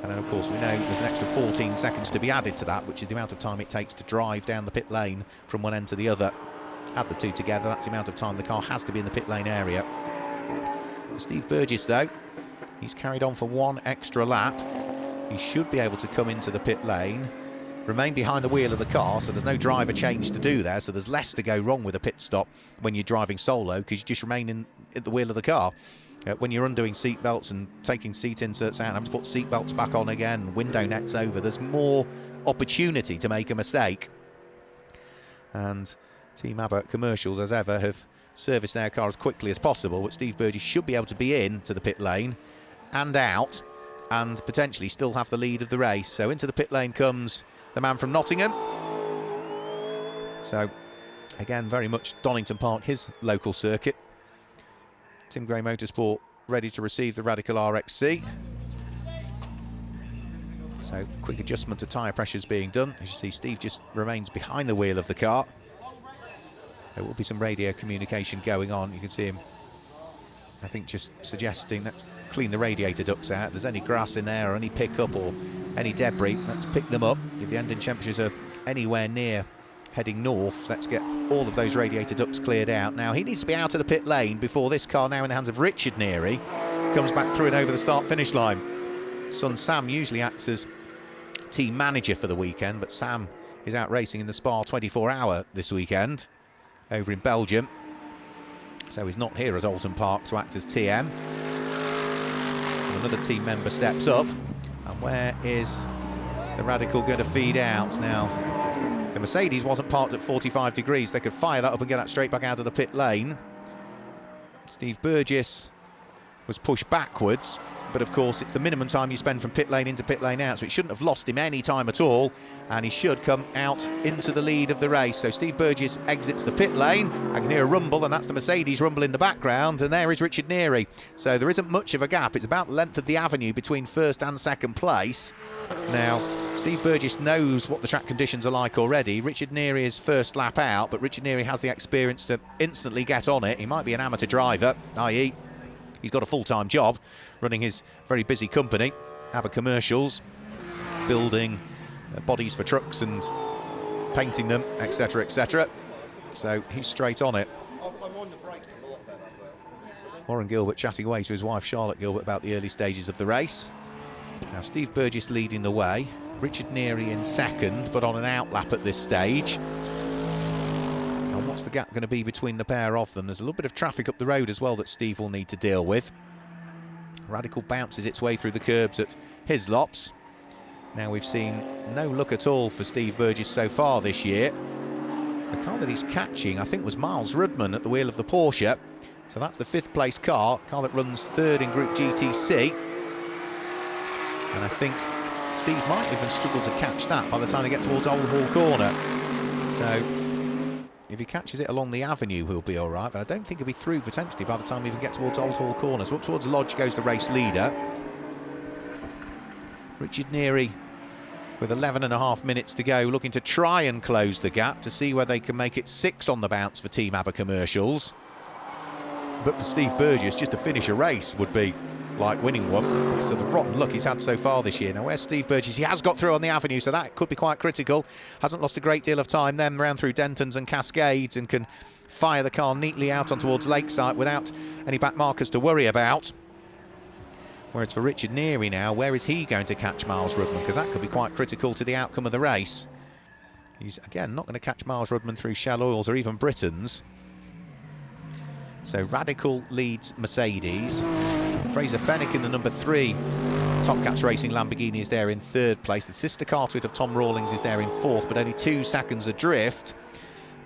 And then, of course, we know there's an extra 14 seconds to be added to that, which is the amount of time it takes to drive down the pit lane from one end to the other. Add the two together, that's the amount of time the car has to be in the pit lane area. Steve Burgess, though, he's carried on for 1 extra lap. He should be able to come into the pit lane, remain behind the wheel of the car, so there's no driver change to do there, so there's less to go wrong with a pit stop when you're driving solo, because you just remain at the wheel of the car. When you're undoing seat belts and taking seat inserts out, having to put seat belts back on again, window nets over, there's more opportunity to make a mistake. And Team Abbott Commercials, as ever, have serviced their car as quickly as possible, but Steve Burgess should be able to be in to the pit lane and out and potentially still have the lead of the race. So into the pit lane comes the man from Nottingham. So again, very much Donington Park, his local circuit. Tim Gray Motorsport ready to receive the Radical RXC. So quick adjustment to tyre pressures being done. As you see, Steve just remains behind the wheel of the car. There will be some radio communication going on. You can see him I think just suggesting let's clean the radiator ducts out. If there's any grass in there or any pickup or any debris, let's pick them up. If the engine temperatures are anywhere near heading north, let's get all of those radiator ducts cleared out. Now, he needs to be out of the pit lane before this car, now in the hands of Richard Neary, comes back through and over the start-finish line. Son Sam usually acts as team manager for the weekend, but Sam is out racing in the Spa 24-hour this weekend over in Belgium. So he's not here at Oulton Park to act as TM. So another team member steps up. And where is the Radical going to feed out? Now, the Mercedes wasn't parked at 45 degrees. They could fire that up and get that straight back out of the pit lane. Steve Burgess was pushed backwards. But of course, it's the minimum time you spend from pit lane into pit lane out, so it shouldn't have lost him any time at all, and he should come out into the lead of the race. So Steve Burgess exits the pit lane. I can hear a rumble, and that's the Mercedes rumble in the background, and there is Richard Neary. So there isn't much of a gap. It's about the length of the avenue between first and second place. Now, Steve Burgess knows what the track conditions are like already. Richard Neary is first lap out, but Richard Neary has the experience to instantly get on it. He might be an amateur driver, i.e. he's got a full-time job running his very busy company, ABBA Commercials, building bodies for trucks and painting them, etc, etc. So he's straight on it. Warren Gilbert chatting away to his wife Charlotte Gilbert about the early stages of the race. Now Steve Burgess leading the way, Richard Neary in second, but on an outlap at this stage. And what's the gap going to be between the pair of them? There's a little bit of traffic up the road as well that Steve will need to deal with. Radical bounces its way through the curbs at Hislops. Now we've seen no look at all for Steve Burgess so far this year. The car that he's catching, I think, was Miles Rudman at the wheel of the Porsche. So that's the fifth place car that runs third in Group GTC. And I think Steve might even struggle to catch that by the time they get towards Old Hall Corner. So if he catches it along the avenue, he'll be all right, but I don't think he'll be through potentially by the time we even get towards Old Hall Corner. So up towards Lodge goes the race leader. Richard Neary with 11.5 minutes to go, looking to try and close the gap to see whether they can make it 6 on the bounce for Team ABBA Commercials. But for Steve Burgess, just to finish a race would be like winning one. So the rotten luck he's had so far this year. Now where's Steve Burgess? He has got through on the avenue, so that could be quite critical. Hasn't lost a great deal of time then round through Dentons and Cascades, and can fire the car neatly out on towards Lakeside without any back markers to worry about. Whereas for Richard Neary now, where is he going to catch Miles Rudman? Because that could be quite critical to the outcome of the race. He's again not going to catch Miles Rudman through Shell Oils or even Britain's. So Radical leads Mercedes. Fraser Fennick in the number 3 Top Cats Racing Lamborghini is there in third place. The sister car to it of Tom Rawlings is there in fourth, but only 2 seconds adrift.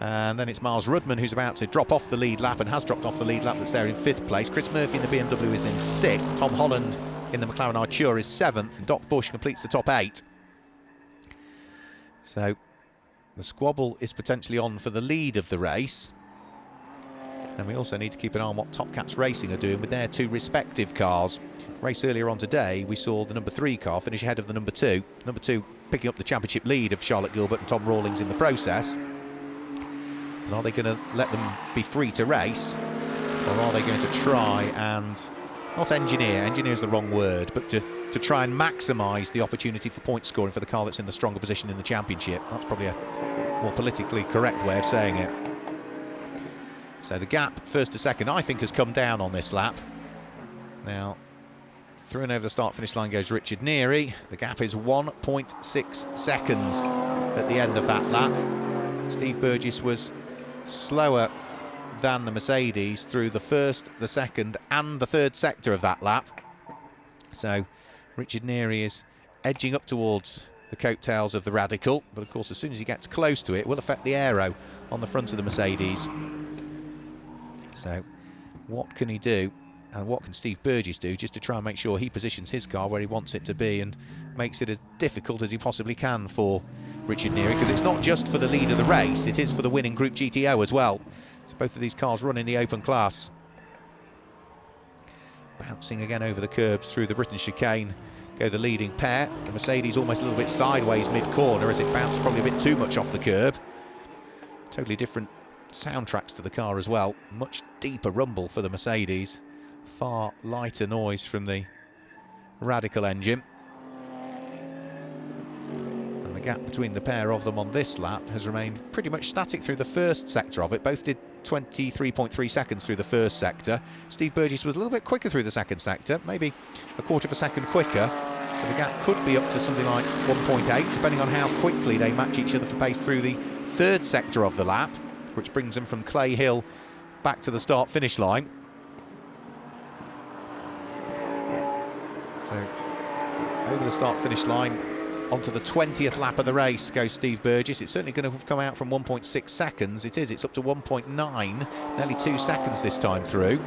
And then it's Miles Rudman who's about to drop off the lead lap and has dropped off the lead lap, that's there in 5th place. Chris Murphy in the BMW is in 6th. Tom Holland in the McLaren Artura is 7th. And Doc Bush completes the top 8. So the squabble is potentially on for the lead of the race. And we also need to keep an eye on what Top Cats Racing are doing with their 2 respective cars. Race earlier on today, we saw the number 3 car finish ahead of the number 2. Number 2 picking up the championship lead of Charlotte Gilbert and Tom Rawlings in the process. And are they going to let them be free to race? Or are they going to try and, not engineer is the wrong word, but to try and maximise the opportunity for point scoring for the car that's in the stronger position in the championship? That's probably a more politically correct way of saying it. So the gap, first to second, I think has come down on this lap. Now, through and over the start-finish line goes Richard Neary. The gap is 1.6 seconds at the end of that lap. Steve Burgess was slower than the Mercedes through the first, the second and the third sector of that lap. So Richard Neary is edging up towards the coattails of the Radical, but of course as soon as he gets close to it, it will affect the aero on the front of the Mercedes. So what can he do, and what can Steve Burgess do just to try and make sure he positions his car where he wants it to be and makes it as difficult as he possibly can for Richard Neary, because it's not just for the lead of the race, it is for the winning Group GTO as well. So both of these cars run in the open class. Bouncing again over the curbs through the Britain chicane go the leading pair. The Mercedes almost a little bit sideways mid-corner as it bounced probably a bit too much off the curb. Totally different soundtracks to the car as well. Much deeper rumble for the Mercedes. far lighter noise from the Radical engine. And the gap between the pair of them on this lap has remained pretty much static through the first sector of it. Both did 23.3 seconds through the first sector. Steve Burgess was a little bit quicker through the second sector, maybe a quarter of a second quicker. So the gap could be up to something like 1.8, depending on how quickly they match each other for pace through the third sector of the lap, which brings them from Clay Hill back to the start-finish line. So over the start-finish line, onto the 20th lap of the race goes Steve Burgess. It's certainly going to have come out from 1.6 seconds. It's up to 1.9, nearly 2 seconds this time through.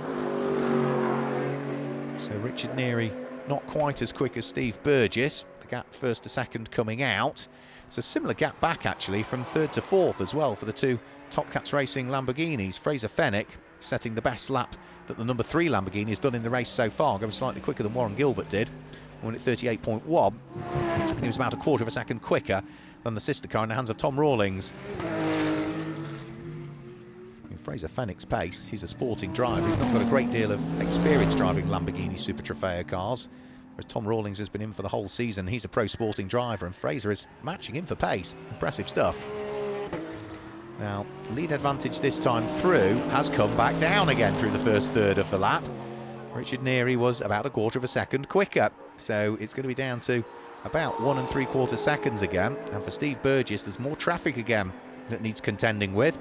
So Richard Neary not quite as quick as Steve Burgess. The gap first to second coming out. It's a similar gap back actually from third to fourth as well for the two Top Cats Racing Lamborghinis. Fraser Fenwick setting the best lap that the number 3 Lamborghini has done in the race so far, going slightly quicker than Warren Gilbert did, went at 38.1, and he was about a quarter of a second quicker than the sister car in the hands of Tom Rawlings. Fraser Fenwick's pace, he's a sporting driver, he's not got a great deal of experience driving Lamborghini Super Trofeo cars, whereas Tom Rawlings has been in for the whole season. He's a pro sporting driver, and Fraser is matching him for pace. Impressive stuff. Now, lead advantage this time through has come back down again through the first third of the lap. Richard Neary was about a quarter of a second quicker, so it's going to be down to about 1 3/4 seconds again. And for Steve Burgess, there's more traffic again that needs contending with,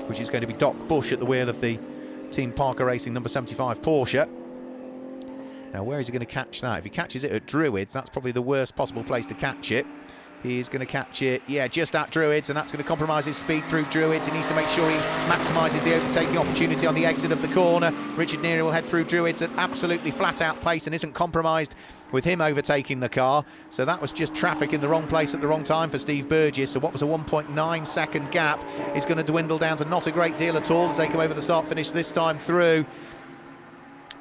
which is going to be Doc Bush at the wheel of the Team Parker Racing number 75 Porsche. Now, where is he going to catch that? If he catches it at Druids, that's probably the worst possible place to catch it. He's going to catch it, yeah, just at Druids, and that's going to compromise his speed through Druids. He needs to make sure he maximises the overtaking opportunity on the exit of the corner. Richard Neary will head through Druids at absolutely flat-out pace and isn't compromised with him overtaking the car. So that was just traffic in the wrong place at the wrong time for Steve Burgess. So what was a 1.9 second gap is going to dwindle down to not a great deal at all as they come over the start-finish this time through.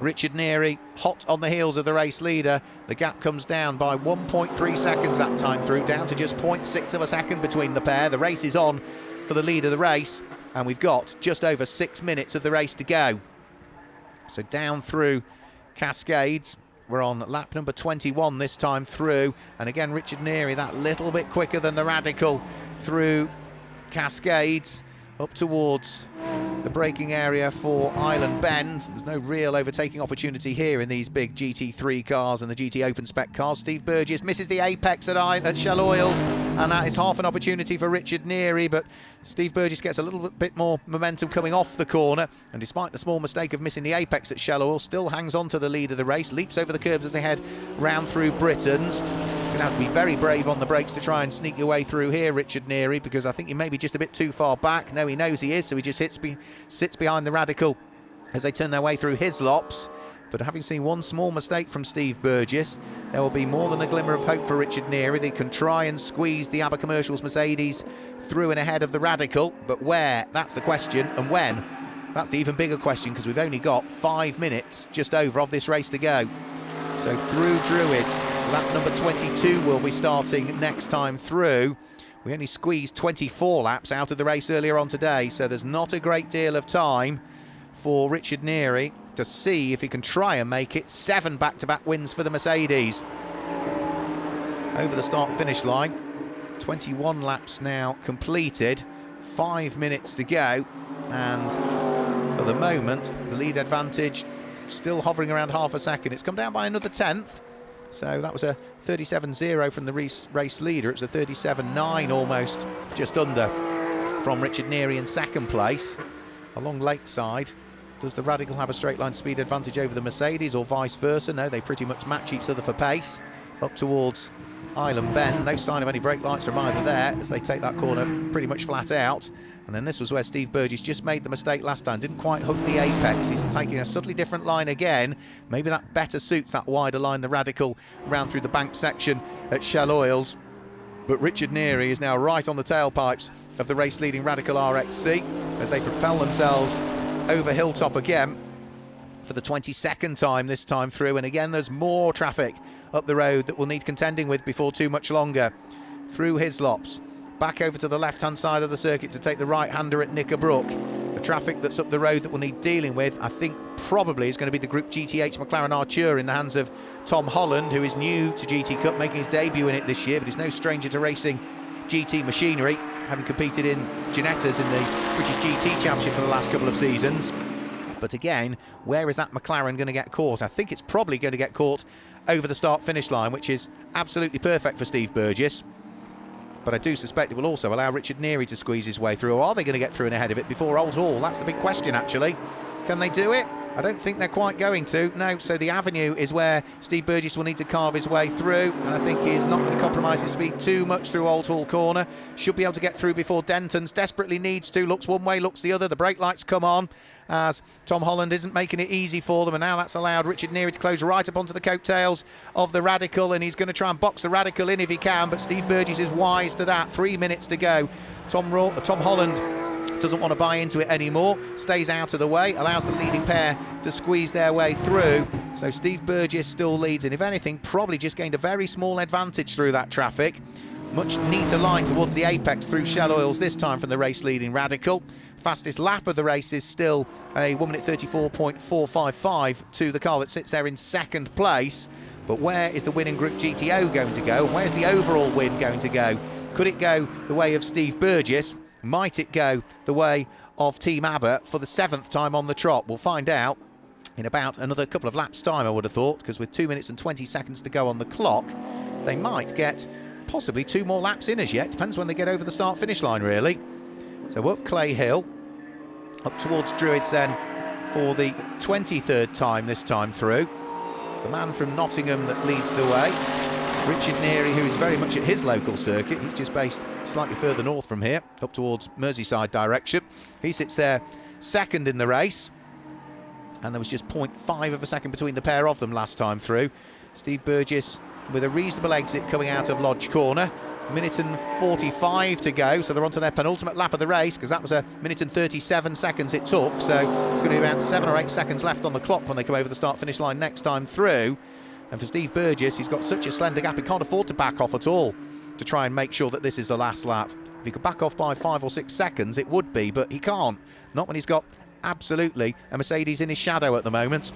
Richard Neary hot on the heels of the race leader. The gap comes down by 1.3 seconds that time through, down to just 0.6 of a second between the pair. The race is on for the lead of the race, and we've got just over 6 minutes of the race to go. So down through Cascades, we're on lap number 21 this time through, and again Richard Neary that little bit quicker than the Radical through Cascades up towards the braking area for Island Bend. There's no real overtaking opportunity here in these big GT3 cars and the GT Open Spec cars. Steve Burgess misses the apex at Shell Oils, and that is half an opportunity for Richard Neary, but Steve Burgess gets a little bit more momentum coming off the corner, and despite the small mistake of missing the apex at Shell Oil, still hangs on to the lead of the race, leaps over the curbs as they head round through Britons. You're going to have to be very brave on the brakes to try and sneak your way through here, Richard Neary, because I think you may be just a bit too far back. No, he knows he is, so he just sits behind the Radical as they turn their way through Hislops. But having seen one small mistake from Steve Burgess, there will be more than a glimmer of hope for Richard Neary. They can try and squeeze the ABBA Commercials Mercedes through and ahead of the Radical, but where? That's the question, and when? That's the even bigger question, because we've only got 5 minutes just over of this race to go. So through Druids, lap number 22 will be starting next time through. We only squeezed 24 laps out of the race earlier on today, so there's not a great deal of time for Richard Neary to see if he can try and make it 7 back-to-back wins for the Mercedes. Over the start-finish line, 21 laps now completed, 5 minutes to go, and for the moment, the lead advantage still hovering around half a second. It's come down by another 10th. So that was a 37.0 from the race leader. It was a 37.9 almost, just under, from Richard Neary in second place. Along Lakeside, does the Radical have a straight line speed advantage over the Mercedes or vice versa? No, they pretty much match each other for pace. Up towards Island Bend, no sign of any brake lights from either there as they take that corner pretty much flat out. And then this was where Steve Burgess just made the mistake last time, didn't quite hook the apex. He's taking a subtly different line again. Maybe that better suits that wider line, the Radical, round through the bank section at Shell Oils. But Richard Neary is now right on the tailpipes of the race-leading Radical RXC as they propel themselves over Hilltop again for the 22nd time this time through. And again, there's more traffic up the road that we'll need contending with before too much longer. Through Hislops, back over to the left-hand side of the circuit to take the right-hander at Knickerbrook. A traffic that's up the road that we'll need dealing with, I think probably is going to be the Group GTH McLaren Archer in the hands of Tom Holland, who is new to GT Cup, making his debut in it this year, but he's no stranger to racing GT machinery, having competed in Ginettas in the British GT Championship for the last couple of seasons. But again, where is that McLaren going to get caught? I think it's probably going to get caught over the start-finish line, which is absolutely perfect for Steve Burgess. But I do suspect it will also allow Richard Neary to squeeze his way through. Or are they going to get through and ahead of it before Old Hall? That's the big question, actually. Can they do it? I don't think they're quite going to. No, so the avenue is where Steve Burgess will need to carve his way through, and I think he's not going to compromise his speed too much through Old Hall Corner. Should be able to get through before Denton's. Desperately needs to. Looks one way, looks the other. The brake lights come on as Tom Holland isn't making it easy for them, and now that's allowed Richard Neary to close right up onto the coattails of the Radical, and he's going to try and box the Radical in if he can, but Steve Burgess is wise to that. 3 minutes to go. Tom Holland doesn't want to buy into it anymore, stays out of the way, allows the leading pair to squeeze their way through. So Steve Burgess still leads, and if anything, probably just gained a very small advantage through that traffic. Much neater line towards the apex through Shell Oils this time from the race-leading Radical. Fastest lap of the race is still a 1 minute 34.455 to the car that sits there in second place. But where is the winning Group GTO going to go? Where's the overall win going to go? Could it go the way of Steve Burgess? Might it go the way of Team ABBA for the 7th time on the trot? We'll find out in about another couple of laps' time, I would have thought, because with 2 minutes and 20 seconds to go on the clock, they might get possibly 2 more laps in as yet. Depends when they get over the start-finish line, really. So up Clay Hill, up towards Druids then for the 23rd time this time through. It's the man from Nottingham that leads the way. Richard Neary, who is very much at his local circuit. He's just based slightly further north from here, up towards Merseyside direction. He sits there second in the race, and there was just 0.5 of a second between the pair of them last time through. Steve Burgess with a reasonable exit coming out of Lodge Corner. 1 minute and 45 to go, so they're on to their penultimate lap of the race, because that was 1 minute and 37 seconds it took, so it's going to be about 7 or 8 seconds left on the clock when they come over the start-finish line next time through. And for Steve Burgess, he's got such a slender gap, he can't afford to back off at all to try and make sure that this is the last lap. If he could back off by 5 or 6 seconds, it would be, but he can't. Not when he's got absolutely a Mercedes in his shadow at the moment.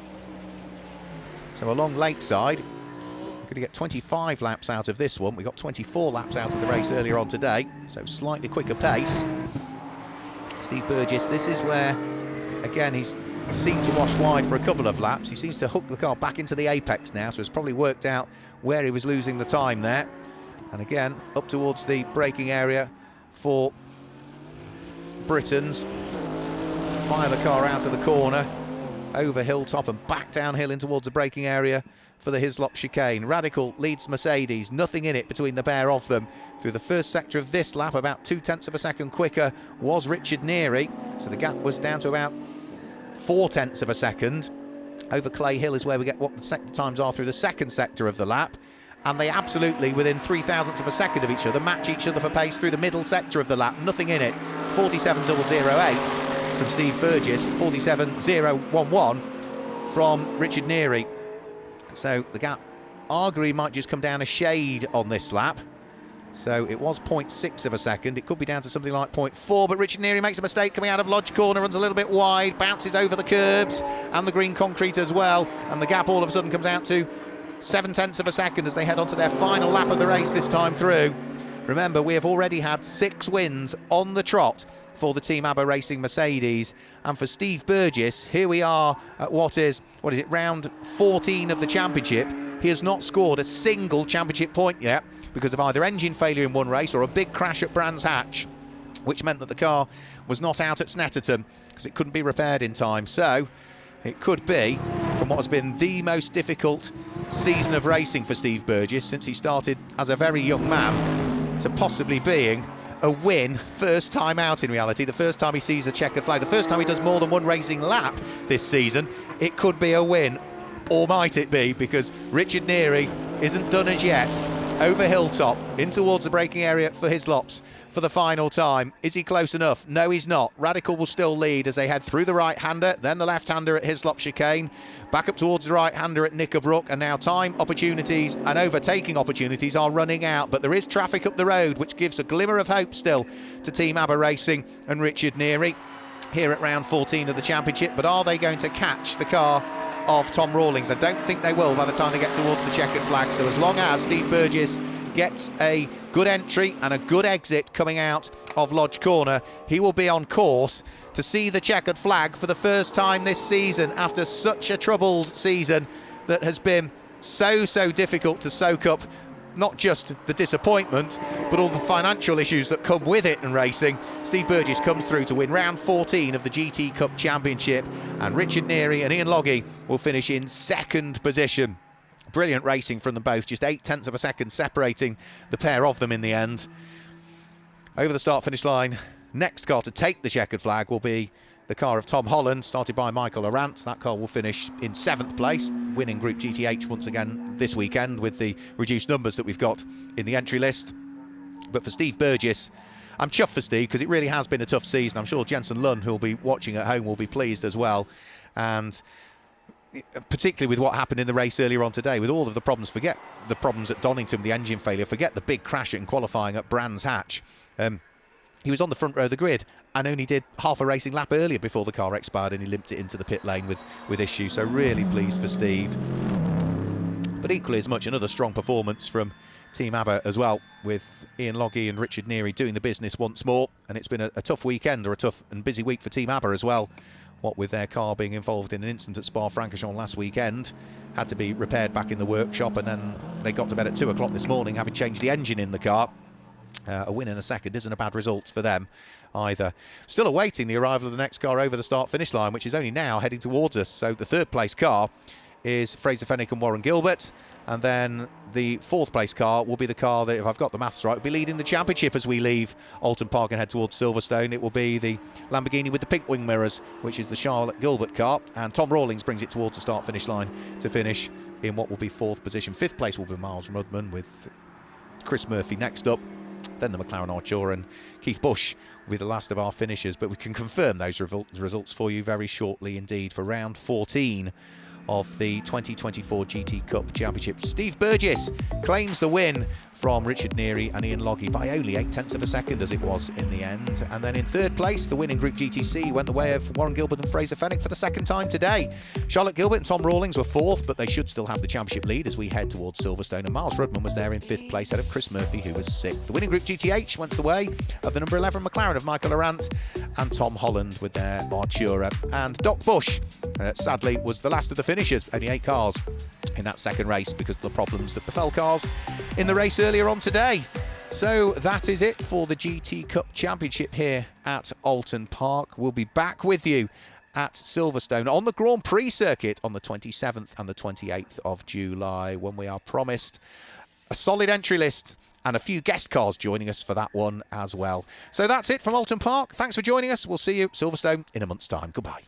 So along Lakeside, we're going to get 25 laps out of this one. We got 24 laps out of the race earlier on today, so slightly quicker pace. Steve Burgess, this is where, again, he's seemed to wash wide for a couple of laps. He seems to hook the car back into the apex now, so it's probably worked out where he was losing the time there. And again, up towards the braking area for Britons. Fire the car out of the corner, over hilltop and back downhill in towards the braking area for the Hislop chicane. Radical leads Mercedes, nothing in it between the pair of them. Through the first sector of this lap, about 0.2 of a second quicker was Richard Neary, so the gap was down to about 0.4 of a second. Over Clay Hill is where we get what the sector times are through the second sector of the lap, and they absolutely, within 0.003 of a second of each other, match each other for pace through the middle sector of the lap. Nothing in it. 47.008 from Steve Burgess, 47.011 from Richard Neary. So the gap arguably might just come down a shade on this lap. So it was 0.6 of a second. It could be down to something like 0.4, but Richard Neary makes a mistake coming out of Lodge Corner, runs a little bit wide, bounces over the curbs and the green concrete as well, and the gap all of a sudden comes out to 0.7 of a second as they head on to their final lap of the race this time through. Remember, we have already had 6 wins on the trot for the Team ABBA Racing Mercedes, and for Steve Burgess, here we are at what is it, round 14 of the championship. He has not scored a single championship point yet because of either engine failure in one race or a big crash at Brands Hatch, which meant that the car was not out at Snetterton because it couldn't be repaired in time. So it could be, from what has been the most difficult season of racing for Steve Burgess since he started as a very young man, to possibly being a win first time out in reality. The first time he sees a checkered flag, the first time he does more than one racing lap this season, it could be a win. Or might it be, because Richard Neary isn't done as yet. Over hilltop, in towards the braking area for Hislops for the final time. Is he close enough? No, he's not. Radical will still lead as they head through the right-hander, then the left-hander at Hislop chicane, back up towards the right-hander at Knickerbrook, and now time opportunities and overtaking opportunities are running out. But there is traffic up the road, which gives a glimmer of hope still to Team ABBA Racing and Richard Neary. here at round 14 of the championship, but are they going to catch the car of Tom Rawlings? I don't think they will by the time they get towards the checkered flag. So as long as Steve Burgess gets a good entry and a good exit coming out of Lodge Corner, he will be on course to see the checkered flag for the first time this season, after such a troubled season that has been so difficult to soak up not just the disappointment, but all the financial issues that come with it in racing. Steve Burgess comes through to win round 14 of the GT Cup Championship, and Richard Neary and Ian Logie will finish in second position. Brilliant racing from them both, just 0.8 of a second separating the pair of them in the end. Over the start-finish line, next car to take the checkered flag will be the car of Tom Holland, started by Michael Arant. That car will finish in 7th place, winning Group GTH once again this weekend with the reduced numbers that we've got in the entry list. But for Steve Burgess, I'm chuffed for Steve, because it really has been a tough season. I'm sure Jensen Lunn, who'll be watching at home, will be pleased as well. And particularly with what happened in the race earlier on today, with all of the problems, forget the problems at Donington, the engine failure, forget the big crash in qualifying at Brands Hatch. He was on the front row of the grid and only did half a racing lap earlier before the car expired, and he limped it into the pit lane with issues. So really pleased for Steve. But equally as much, another strong performance from Team ABBA as well, with Ian Logie and Richard Neary doing the business once more. And it's been a tough weekend, or a tough and busy week for Team ABBA as well. What with their car being involved in an incident at Spa-Francorchamps last weekend, had to be repaired back in the workshop, and then they got to bed at 2 o'clock this morning having changed the engine in the car. A win in a second isn't a bad result for them either. Still awaiting the arrival of the next car over the start-finish line, which is only now heading towards us. So the 3rd place car is Fraser Fenwick and Warren Gilbert, and then the 4th place car will be the car that, if I've got the maths right, will be leading the championship as we leave Oulton Park and head towards Silverstone. It will be the Lamborghini with the pink wing mirrors, which is the Charlotte Gilbert car, and Tom Rawlings brings it towards the start-finish line to finish in what will be 4th position. 5th place will be Miles Rudman, with Chris Murphy next up. Then the McLaren Artura and Keith Bush will be the last of our finishers. But we can confirm those results for you very shortly indeed for round 14 of the 2024 GT Cup Championship. Steve Burgess claims the win from Richard Neary and Ian Logie by only 0.8 of a second, as it was in the end. And then in 3rd place, the win in Group GTC went the way of Warren Gilbert and Fraser Fenwick for the 2nd time today. Charlotte Gilbert and Tom Rawlings were 4th, but they should still have the championship lead as we head towards Silverstone. And Miles Rudman was there in 5th place, ahead of Chris Murphy, who was 6th. The winning Group GTH went the way of the number 11 McLaren of Michael Arant and Tom Holland with their Artura. And Doc Bush, sadly, was the last of the finishers. Only 8 cars in that 2nd race because of the problems that befell cars in the race earlier on today. So that is it for the GT Cup Championship here at Oulton Park. We'll be back with you at Silverstone on the Grand Prix circuit on the 27th and the 28th of July, when we are promised a solid entry list and a few guest cars joining us for that one as well. So that's it from Oulton Park. Thanks for joining us. We'll see you at Silverstone in a month's time. Goodbye.